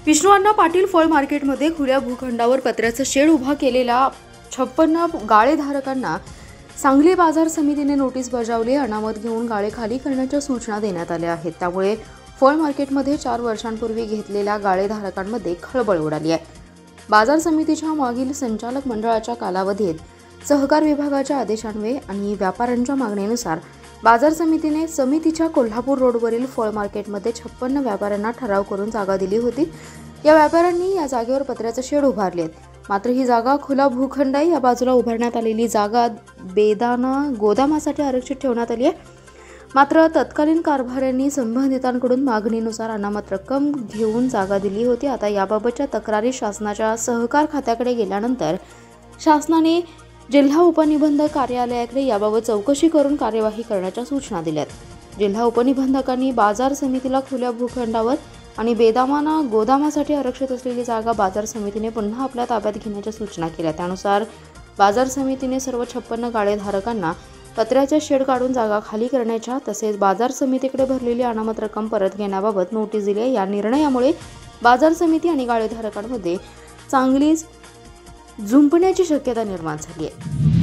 विष्णू पाटील फळ मार्केटमध्ये खुल्या भूखंडावर पत्र्याचं शेड उभा केलेल्या 56 गाळेधारकांना सांगली बाजार समितीने नोटीस बजावली। अनामत घेऊन गाळे खाली करण्याच्या सूचना देण्यात आल्या आहेत। त्यामुळे फळ मार्केटमध्ये 4 वर्षांपूर्वी घेतलेल्या गाळेधारकांमध्ये खळबळ उडाली आहे। बाजार समितीच्या मागील संचालक मंडळाच्या कालावधीत सहकार विभागाच्या आदेशान्वये आणि व्यापाऱ्यांच्या मागणीनुसार बाजार समितीने समितीच्या कोल्हापूर रोडवरील फळ मार्केटमध्ये 56 व्यापाऱ्यांना ठराव करून जागा दिली होती। या व्यापाऱ्यांनी या जागेवर पत्र्याचे शेड उभारले आहेत। मात्र ही जागा खुला भूखंड आहे। या बाजूला उभारण्यात आलेली जागा बेदाणा गोदामासाठी आरक्षित ठेवण्यात आली आहे। मात्र तत्कालीन कारभाऱ्यांनी संबंधितांकडून मागणीनुसार अनामत रक्कम घेऊन जागा दिली होती। आता याबाबतच्या तक्रारी शासनाच्या सहकार खात्याकडे गेल्यानंतर शासनाने जिल्हा उपनिबंधक कार्यालयाकडे याबाबत चौकशी करून कार्यवाही करण्याच्या सूचना दिल्यात। जिल्हा उपनिबंधकांनी बाजार समितीला खुल्या भूखंडावर आणि बेदाणा गोदामासाठी आरक्षित असलेली जागा बाजार समितीने पुन्हा आपल्या ताब्यात घेण्याच्या सूचना केल्या। त्यानुसार बाजार समितीने सर्व 56 गाळेधारकांना पत्र्याचे शेड काढून जागा खाली करण्याच्या तसेच बाजार समितीकडे भरलेली अनामत रक्कम परत घेण्याबाबत नोटीस दिली आहे। या निर्णयामुळे बाजार समिती आणि गाळेधारकांमध्ये चांगलीच झुंपण्याची शक्यता निर्माण झाली आहे।